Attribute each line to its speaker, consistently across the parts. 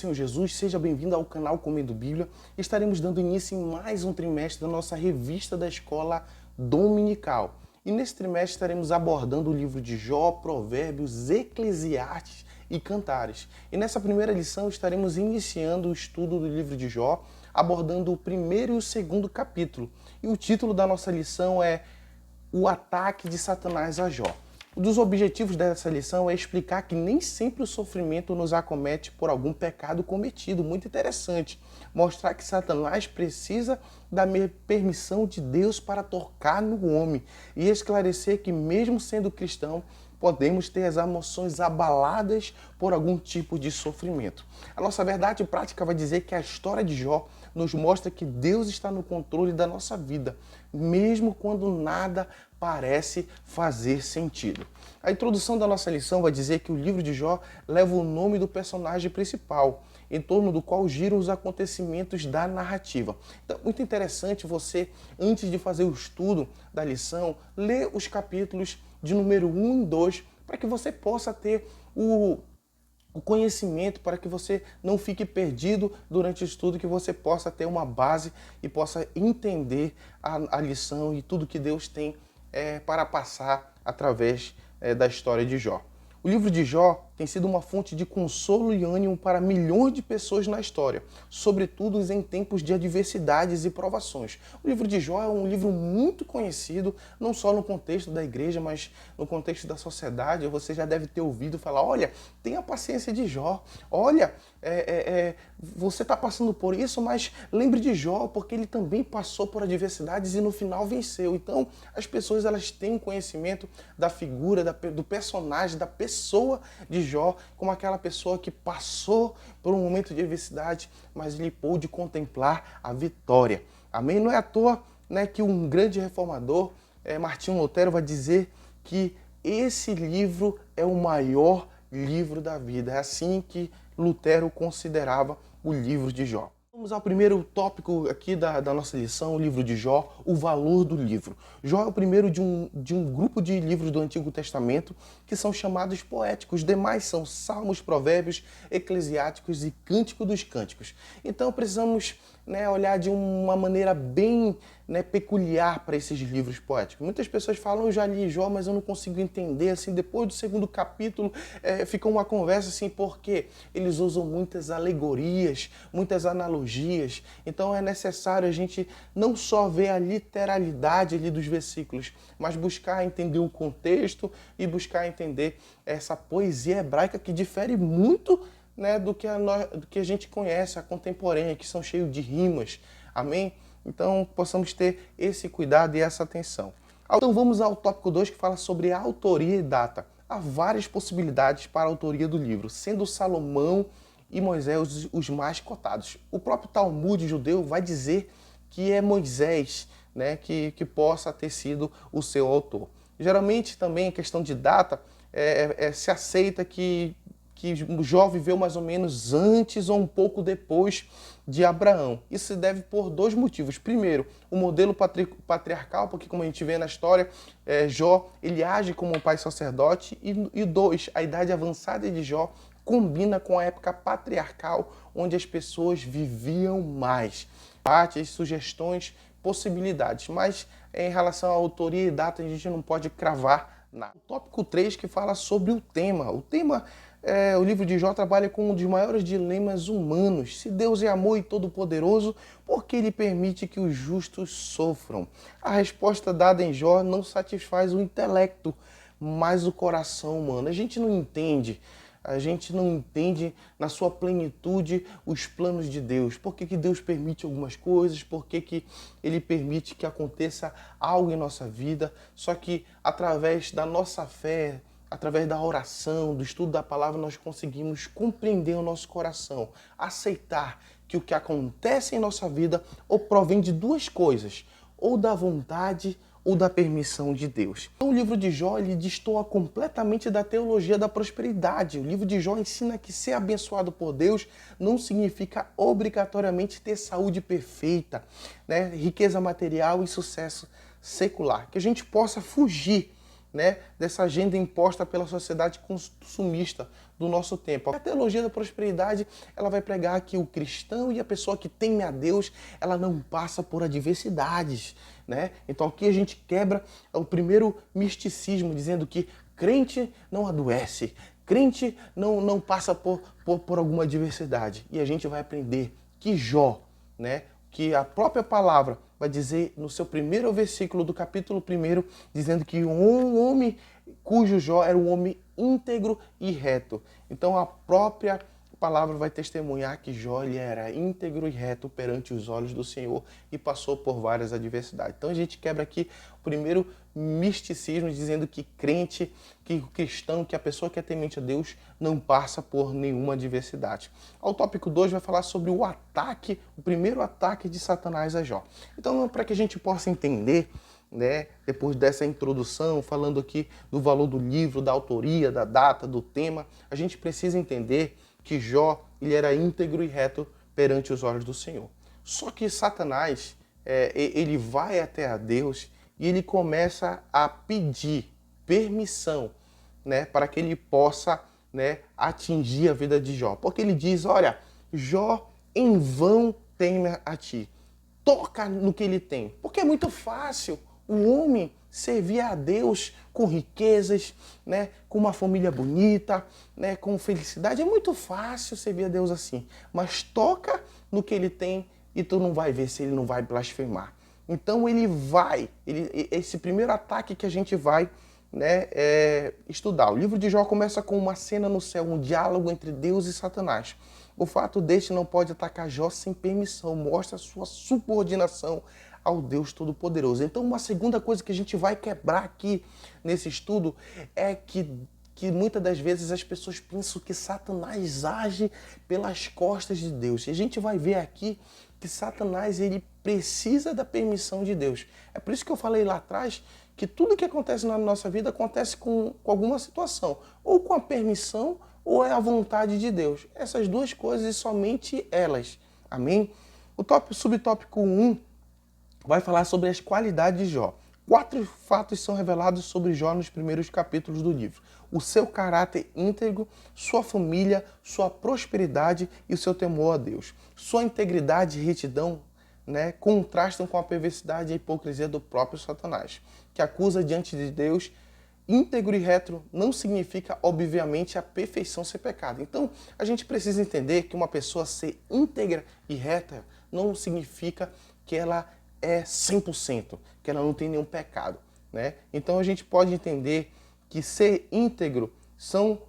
Speaker 1: Senhor Jesus, seja bem-vindo ao canal Comendo Bíblia. Estaremos dando início em mais um trimestre da nossa revista da escola dominical. E nesse trimestre estaremos abordando o livro de Jó, Provérbios, Eclesiastes e Cantares. E nessa primeira lição estaremos iniciando o estudo do livro de Jó, abordando o primeiro e o segundo capítulo. E o título da nossa lição é O Ataque de Satanás a Jó. Um dos objetivos dessa lição é explicar que nem sempre o sofrimento nos acomete por algum pecado cometido. Muito interessante. Mostrar que Satanás precisa da permissão de Deus para tocar no homem. E esclarecer que mesmo sendo cristão, podemos ter as emoções abaladas por algum tipo de sofrimento. A nossa verdade prática vai dizer que a história de Jó nos mostra que Deus está no controle da nossa vida, mesmo quando nada parece fazer sentido. A introdução da nossa lição vai dizer que o livro de Jó leva o nome do personagem principal, em torno do qual giram os acontecimentos da narrativa. Então, muito interessante você, antes de fazer o estudo da lição, ler os capítulos de número 1 e 2, para que você possa ter o conhecimento, para que você não fique perdido durante o estudo, que você possa ter uma base e possa entender a lição e tudo que Deus tem para passar através da história de Jó. O livro de Jó tem sido uma fonte de consolo e ânimo para milhões de pessoas na história, sobretudo em tempos de adversidades e provações. O livro de Jó é um livro muito conhecido, não só no contexto da igreja, mas no contexto da sociedade. Você já deve ter ouvido falar, olha, tenha paciência de Jó, olha, você está passando por isso, mas lembre de Jó, porque ele também passou por adversidades e no final venceu. Então, as pessoas elas têm um conhecimento da figura, do personagem, da pessoa de Jó, como aquela pessoa que passou por um momento de adversidade, mas ele pôde contemplar a vitória. Amém? Não é à toa, né, que um grande reformador, Martinho Lutero, vai dizer que esse livro é o maior livro da vida. É assim que Lutero considerava o livro de Jó. Vamos ao primeiro tópico aqui da nossa lição, o livro de Jó, o valor do livro. Jó é o primeiro de um grupo de livros do Antigo Testamento que são chamados poéticos. Os demais são Salmos, Provérbios, Eclesiásticos e Cântico dos Cânticos. Então precisamos olhar de uma maneira bem peculiar para esses livros poéticos. Muitas pessoas falam, eu já li Jó, mas eu não consigo entender. Assim, depois do segundo capítulo, fica uma conversa assim, porque eles usam muitas alegorias, muitas analogias. Então é necessário a gente não só ver a literalidade ali dos versículos, mas buscar entender o contexto e buscar entender essa poesia hebraica que difere muito do que a gente conhece, a contemporânea, que são cheios de rimas. Amém? Então, possamos ter esse cuidado e essa atenção. Então, vamos ao tópico 2, que fala sobre a autoria e data. Há várias possibilidades para a autoria do livro, sendo Salomão e Moisés os mais cotados. O próprio Talmud judeu vai dizer que é Moisés, que possa ter sido o seu autor. Geralmente, também, em questão de data, se aceita que Jó viveu mais ou menos antes ou um pouco depois de Abraão. Isso se deve por dois motivos. Primeiro, o modelo patriarcal, porque como a gente vê na história, Jó ele age como um pai sacerdote. E dois, a idade avançada de Jó combina com a época patriarcal, onde as pessoas viviam mais. Debates, sugestões, possibilidades. Mas em relação à autoria e data, a gente não pode cravar nada. O tópico 3, que fala sobre o tema. O livro de Jó trabalha com um dos maiores dilemas humanos. Se Deus é amor e todo-poderoso, por que ele permite que os justos sofram? A resposta dada em Jó não satisfaz o intelecto, mas o coração humano. A gente não entende na sua plenitude os planos de Deus. Por que Deus permite algumas coisas? Por que ele permite que aconteça algo em nossa vida? Só que através da nossa fé, através da oração, do estudo da palavra, nós conseguimos compreender o nosso coração, aceitar que o que acontece em nossa vida ou provém de duas coisas, ou da vontade ou da permissão de Deus. Então, o livro de Jó ele destoa completamente da teologia da prosperidade. O livro de Jó ensina que ser abençoado por Deus não significa obrigatoriamente ter saúde perfeita, riqueza material e sucesso secular. Que a gente possa fugir né, dessa agenda imposta pela sociedade consumista do nosso tempo. A teologia da prosperidade, ela vai pregar que o cristão e a pessoa que teme a Deus, ela não passa por adversidades, né? Então aqui a gente quebra o primeiro misticismo, dizendo que crente não adoece, crente não passa por alguma adversidade. E a gente vai aprender que Jó, né, que a própria palavra vai dizer no seu primeiro versículo do capítulo 1, dizendo que um homem cujo Jó era um homem íntegro e reto. Então a própria palavra vai testemunhar que Jó ele era íntegro e reto perante os olhos do Senhor e passou por várias adversidades. Então a gente quebra aqui o primeiro misticismo, dizendo que crente, que cristão, que a pessoa que é temente a Deus não passa por nenhuma adversidade. O tópico 2 vai falar sobre o ataque, o primeiro ataque de Satanás a Jó. Então, para que a gente possa entender, né, depois dessa introdução, falando aqui do valor do livro, da autoria, da data, do tema, a gente precisa entender que Jó ele era íntegro e reto perante os olhos do Senhor. Só que Satanás, ele vai até a Deus e ele começa a pedir permissão, né, para que ele possa, né, atingir a vida de Jó. Porque ele diz, olha, Jó em vão teme a ti. Toca no que ele tem. Porque é muito fácil o homem servir a Deus com riquezas, né, com uma família bonita, né, com felicidade. É muito fácil servir a Deus assim. Mas toca no que ele tem e tu não vai ver se ele não vai blasfemar. Então ele vai, esse primeiro ataque que a gente vai, né, estudar. O livro de Jó começa com uma cena no céu, um diálogo entre Deus e Satanás. O fato deste não pode atacar Jó sem permissão, mostra a sua subordinação ao Deus Todo-Poderoso. Então uma segunda coisa que a gente vai quebrar aqui nesse estudo é que muitas das vezes as pessoas pensam que Satanás age pelas costas de Deus. E a gente vai ver aqui que Satanás ele precisa da permissão de Deus. É por isso que eu falei lá atrás que tudo que acontece na nossa vida acontece com alguma situação, ou com a permissão ou é a vontade de Deus. Essas duas coisas e somente elas. Amém? O subtópico 1 vai falar sobre as qualidades de Jó. 4 fatos são revelados sobre Jó nos primeiros capítulos do livro. O seu caráter íntegro, sua família, sua prosperidade e o seu temor a Deus. Sua integridade e retidão, né, contrastam com a perversidade e a hipocrisia do próprio Satanás, que acusa diante de Deus. Íntegro e reto não significa, obviamente, a perfeição ser pecado. Então, a gente precisa entender que uma pessoa ser íntegra e reta não significa que ela é 100%, que ela não tem nenhum pecado, né? Então, a gente pode entender que ser íntegro são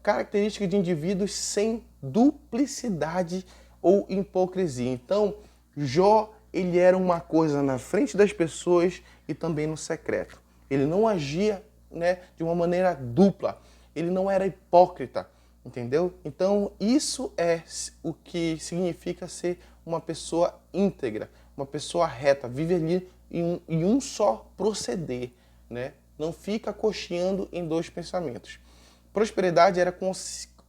Speaker 1: características de indivíduos sem duplicidade ou hipocrisia. Então, Jó, ele era uma coisa na frente das pessoas e também no secreto. Ele não agia, né, de uma maneira dupla. Ele não era hipócrita, entendeu? Então, isso é o que significa ser uma pessoa íntegra, uma pessoa reta, vive ali em um só proceder, né? Não fica cocheando em dois pensamentos. Prosperidade era,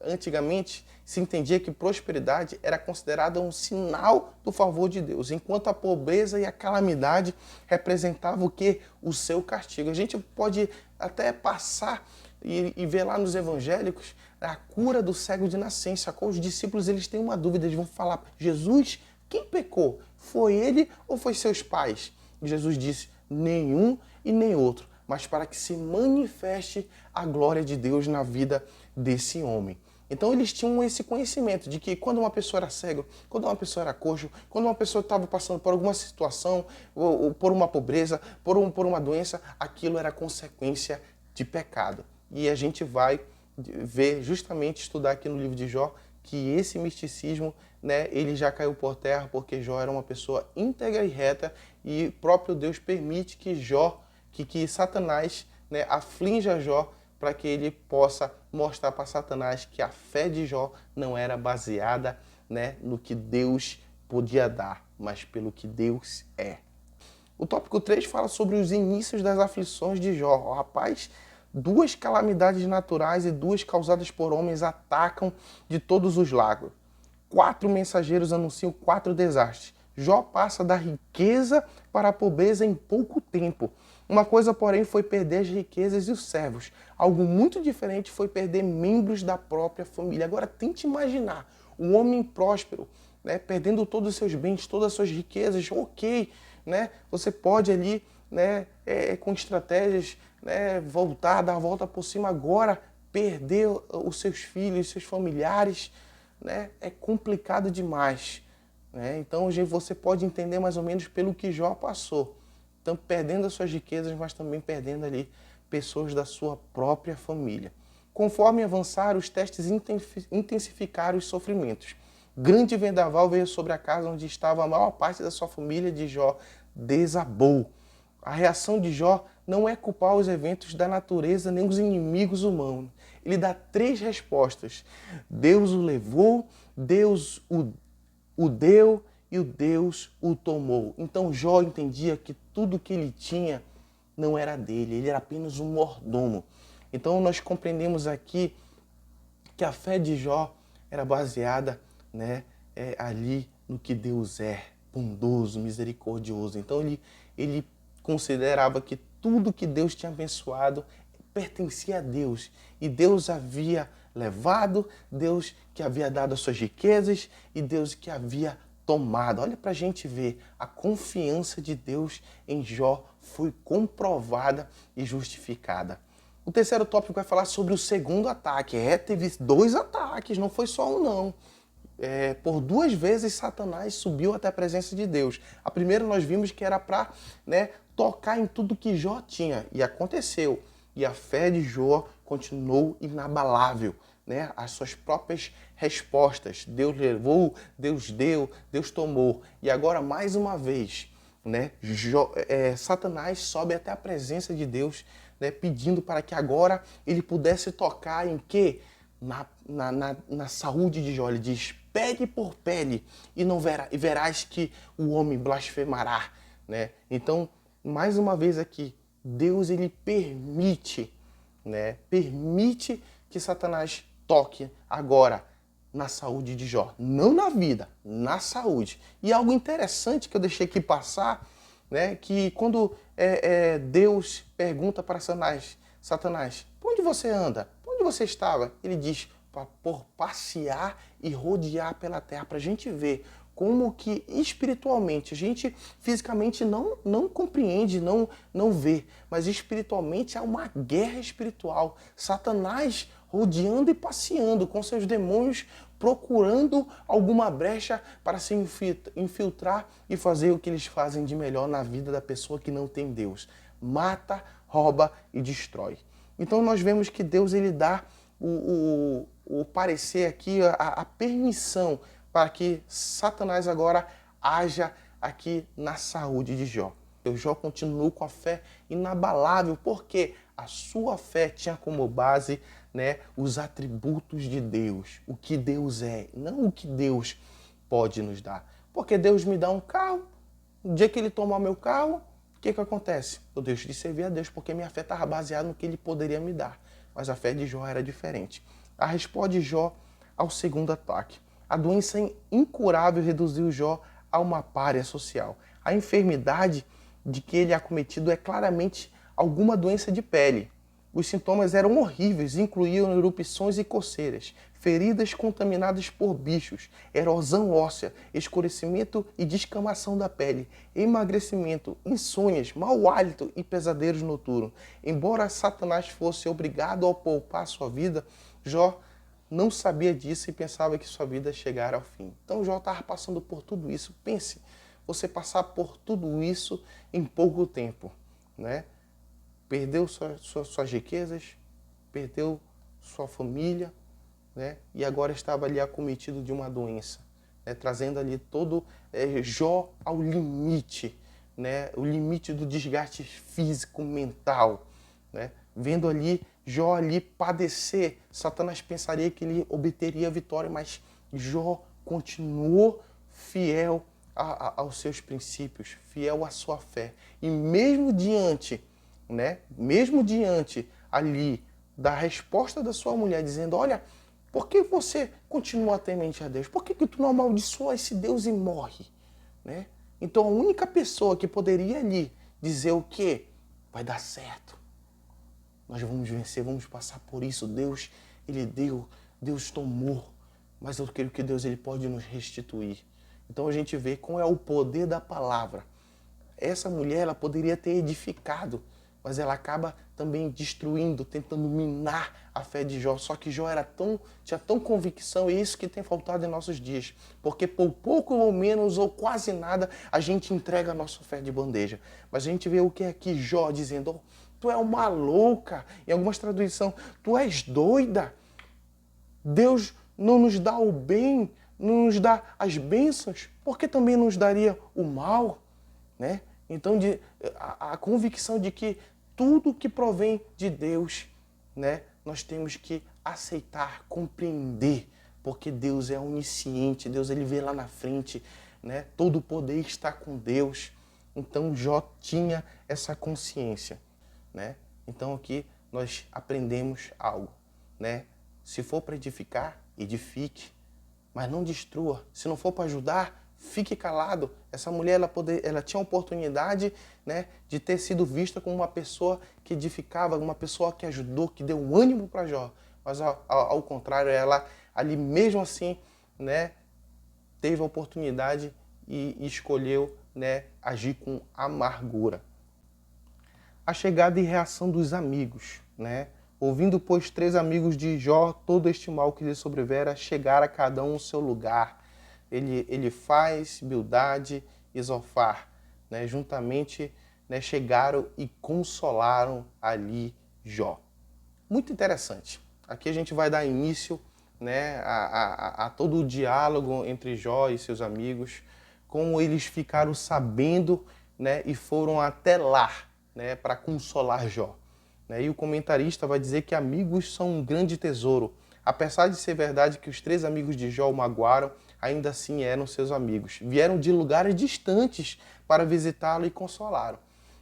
Speaker 1: antigamente, se entendia que prosperidade era considerada um sinal do favor de Deus, enquanto a pobreza e a calamidade representavam o quê? O seu castigo. A gente pode até passar e ver lá nos evangélicos a cura do cego de nascença, com os discípulos eles têm uma dúvida, eles vão falar, Jesus, quem pecou? Foi ele ou foi seus pais? E Jesus disse, nenhum e nem outro, mas para que se manifeste a glória de Deus na vida desse homem. Então eles tinham esse conhecimento de que quando uma pessoa era cega, quando uma pessoa era coxo, quando uma pessoa estava passando por alguma situação, ou por uma pobreza, por uma doença, aquilo era consequência de pecado. E a gente vai ver, justamente estudar aqui no livro de Jó, que esse misticismo, né, ele já caiu por terra porque Jó era uma pessoa íntegra e reta e o próprio Deus permite que que Satanás, né, aflinja Jó para que ele possa mostrar para Satanás que a fé de Jó não era baseada, né, no que Deus podia dar, mas pelo que Deus é. O tópico 3 fala sobre os inícios das aflições de Jó. Oh, rapaz, 2 calamidades naturais e 2 causadas por homens atacam de todos os lados. 4 mensageiros anunciam 4 desastres. Jó passa da riqueza para a pobreza em pouco tempo. Uma coisa, porém, foi perder as riquezas e os servos. Algo muito diferente foi perder membros da própria família. Agora, tente imaginar um homem próspero, né, perdendo todos os seus bens, todas as suas riquezas. Ok, né, você pode ali, né, com estratégias, né, voltar, dar a volta por cima. Agora, perder os seus filhos, seus familiares, né, é complicado demais. Né? Então, hoje você pode entender mais ou menos pelo que Jó passou. Então, perdendo as suas riquezas, mas também perdendo ali pessoas da sua própria família. Conforme avançaram, os testes intensificaram os sofrimentos. Grande vendaval veio sobre a casa onde estava a maior parte da sua família de Jó, desabou. A reação de Jó não é culpar os eventos da natureza nem os inimigos humanos. Ele dá 3 respostas. Deus o levou, Deus o deu e o Deus o tomou. Então Jó entendia que tudo que ele tinha não era dele, ele era apenas um mordomo. Então nós compreendemos aqui que a fé de Jó era baseada, né, ali no que Deus é, bondoso, misericordioso. Então ele considerava que tudo que Deus tinha abençoado pertencia a Deus. E Deus havia levado, Deus que havia dado as suas riquezas e Deus que havia tomado. Olha para a gente ver, a confiança de Deus em Jó foi comprovada e justificada. O terceiro tópico vai falar sobre o segundo ataque. Teve 2 ataques, não foi só um não. Por 2 vezes Satanás subiu até a presença de Deus. A primeira nós vimos que era para, né, tocar em tudo que Jó tinha. E aconteceu. E a fé de Jó continuou inabalável. Né? As suas próprias respostas. Deus levou, Deus deu, Deus tomou. E agora, mais uma vez, né, Satanás sobe até a presença de Deus, né, pedindo para que agora ele pudesse tocar em quê? Na saúde de Jó. Ele diz, pele por pele, e não verás que o homem blasfemará. Né? Então, mais uma vez aqui, Deus ele permite, né, permite que Satanás toque agora na saúde de Jó. Não na vida, na saúde. E algo interessante que eu deixei aqui passar, né, que quando Deus pergunta para Satanás, por onde você anda? Por onde você estava? Ele diz, por passear e rodear pela terra, para a gente ver como que espiritualmente, a gente fisicamente não compreende, não vê, mas espiritualmente há uma guerra espiritual. Satanás rodeando e passeando com seus demônios, procurando alguma brecha para se infiltrar e fazer o que eles fazem de melhor na vida da pessoa que não tem Deus. Mata, rouba e destrói. Então nós vemos que Deus ele dá o parecer aqui, a permissão para que Satanás agora haja aqui na saúde de Jó. O Jó continuou com a fé inabalável, porque a sua fé tinha como base, né, os atributos de Deus, o que Deus é, não o que Deus pode nos dar. Porque Deus me dá um carro, no dia que ele tomar meu carro, o que acontece? Eu deixo de servir a Deus, porque minha fé estava baseada no que ele poderia me dar. Mas a fé de Jó era diferente. A resposta de Jó ao segundo ataque. A doença incurável reduziu Jó a uma pária social. A enfermidade de que ele é acometido é claramente alguma doença de pele. Os sintomas eram horríveis, incluíam erupções e coceiras, feridas contaminadas por bichos, erosão óssea, escurecimento e descamação da pele, emagrecimento, insônias, mau hálito e pesadelos noturnos. Embora Satanás fosse obrigado a poupar sua vida, Jó não sabia disso e pensava que sua vida chegara ao fim. Então Jó estava passando por tudo isso. Pense, você passar por tudo isso em pouco tempo, né? Perdeu suas riquezas, perdeu sua família, né? E agora estava ali acometido de uma doença, né? Trazendo ali todo Jó ao limite, né? O limite do desgaste físico, mental, né? Vendo ali Jó ali padecer, Satanás pensaria que ele obteria a vitória, mas Jó continuou fiel aos seus princípios, fiel à sua fé. E mesmo diante, né, mesmo diante ali da resposta da sua mulher, dizendo, olha, por que você continua temente a Deus? Por que tu não amaldiçoa esse Deus e morre? né? Então a única pessoa que poderia ali dizer o quê? Vai dar certo. Nós vamos vencer, vamos passar por isso. Deus, Ele deu, Deus tomou. Mas eu creio que Deus, Ele pode nos restituir. Então a gente vê qual é o poder da palavra. Essa mulher, ela poderia ter edificado, mas ela acaba também destruindo, tentando minar a fé de Jó. Só que Jó tinha tão convicção, e isso que tem faltado em nossos dias. Porque por pouco ou menos, ou quase nada, a gente entrega a nossa fé de bandeja. Mas a gente vê o que é aqui Jó dizendo, oh, tu é uma louca. Em algumas traduções, tu és doida. Deus não nos dá o bem, não nos dá as bênçãos, porque também nos daria o mal, né? Então, a convicção de que tudo que provém de Deus, né, nós temos que aceitar, compreender, porque Deus é onisciente, Deus ele vê lá na frente, né? Todo o poder está com Deus. Então, Jó tinha essa consciência, né? Então, aqui nós aprendemos algo, né? Se for para edificar, edifique, mas não destrua. Se não for para ajudar, fique calado. Essa mulher, ela tinha a oportunidade, né, de ter sido vista como uma pessoa que edificava, uma pessoa que ajudou, que deu um ânimo para Jó. Mas, ao contrário, ela ali mesmo assim, né, teve a oportunidade e escolheu, né, agir com amargura. A chegada e reação dos amigos, né? Ouvindo, pois, 3 amigos de Jó todo este mal que lhe sobrevera, chegar a cada um o seu lugar. Ele faz, Bildade e Zofar, né? Juntamente, né, chegaram e consolaram ali Jó. Muito interessante. Aqui a gente vai dar início, né, a todo o diálogo entre Jó e seus amigos, como eles ficaram sabendo, né, e foram até lá, né, para consolar Jó. E o comentarista vai dizer que amigos são um grande tesouro. Apesar de ser verdade que os 3 amigos de Jó o magoaram, ainda assim eram seus amigos. Vieram de lugares distantes para visitá-lo e consolá-lo,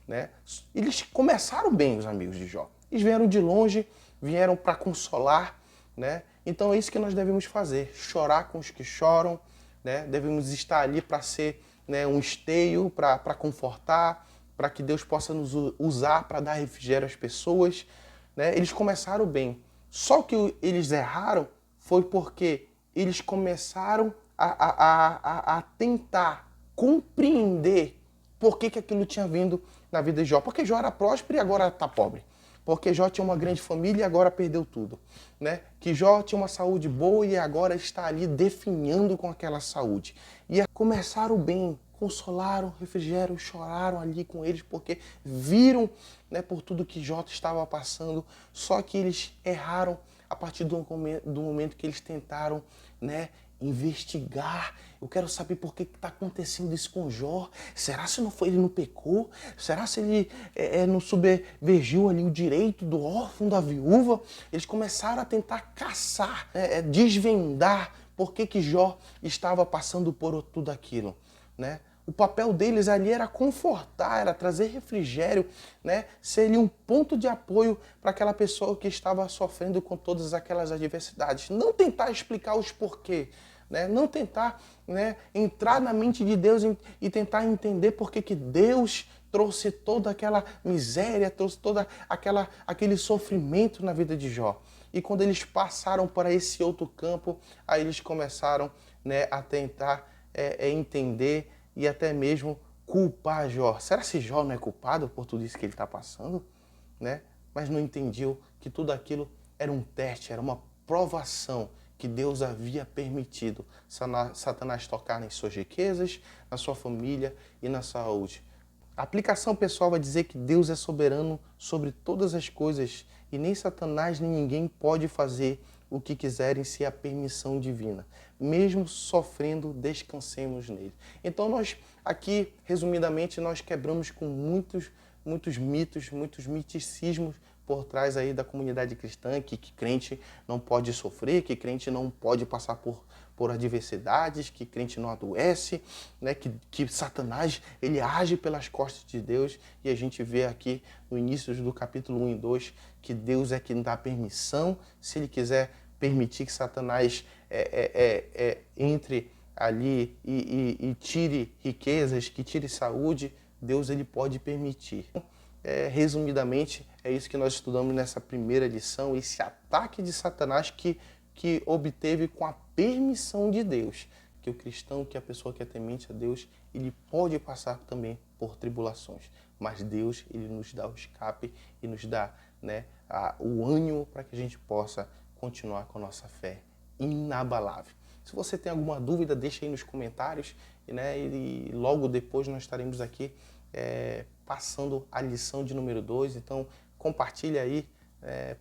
Speaker 1: né? Eles começaram bem, os amigos de Jó. Eles vieram de longe, vieram para consolar, né? Então é isso que nós devemos fazer, chorar com os que choram, né? Devemos estar ali para ser, né, um esteio, para confortar, para que Deus possa nos usar para dar refrigério às pessoas, né? Eles começaram bem. Só que eles erraram foi porque eles começaram a tentar compreender por que aquilo tinha vindo na vida de Jó. Porque Jó era próspero e agora está pobre. Porque Jó tinha uma grande família e agora perdeu tudo, né? Que Jó tinha uma saúde boa e agora está ali definhando com aquela saúde. E começaram bem, consolaram, refrigeram, choraram ali com eles, porque viram, né, por tudo que Jó estava passando, só que eles erraram a partir do momento que eles tentaram, né, investigar. Eu quero saber por que está acontecendo isso com Jó. Será se não foi ele não pecou? Será se ele não subvergiu ali o direito do órfão, da viúva? Eles começaram a tentar caçar, desvendar por que Jó estava passando por tudo aquilo, né? O papel deles ali era confortar, era trazer refrigério, né? Ser ali um ponto de apoio para aquela pessoa que estava sofrendo com todas aquelas adversidades. Não tentar explicar os porquês, né? Não tentar, né, entrar na mente de Deus e tentar entender por que Deus trouxe toda aquela miséria, trouxe toda aquele sofrimento na vida de Jó. E quando eles passaram para esse outro campo, aí eles começaram, né, a tentar entender e até mesmo culpar Jó. Será que Jó não é culpado por tudo isso que ele está passando, né? Mas não entendiam que tudo aquilo era um teste, era uma provação que Deus havia permitido Satanás tocar nas suas riquezas, na sua família e na saúde. A aplicação pessoal vai dizer que Deus é soberano sobre todas as coisas e nem Satanás nem ninguém pode fazer o que quiserem sem a permissão divina. Mesmo sofrendo, descansemos nele. Então nós, aqui, resumidamente, nós quebramos com muitos mitos, muitos miticismos por trás aí da comunidade cristã, que crente não pode sofrer, que crente não pode passar por adversidades, que crente não adoece, né? que Satanás ele age pelas costas de Deus, e a gente vê aqui no início do capítulo 1 e 2 que Deus é quem dá permissão, se ele quiser permitir que Satanás entre ali e tire riquezas, que tire saúde, Deus ele pode permitir. Resumidamente, é isso que nós estudamos nessa primeira lição, esse ataque de Satanás que obteve com a permissão de Deus. Que o cristão, que a pessoa que é temente a Deus, ele pode passar também por tribulações, mas Deus ele nos dá o escape e nos dá, né, o ânimo para que a gente possa continuar com a nossa fé inabalável. Se você tem alguma dúvida, deixa aí nos comentários, né, e logo depois nós estaremos aqui passando a lição de número 2, então compartilha aí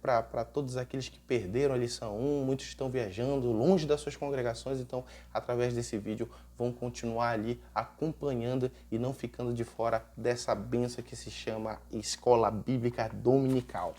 Speaker 1: para todos aqueles que perderam a lição 1, muitos estão viajando longe das suas congregações, então através desse vídeo vão continuar ali acompanhando e não ficando de fora dessa bênção que se chama Escola Bíblica Dominical.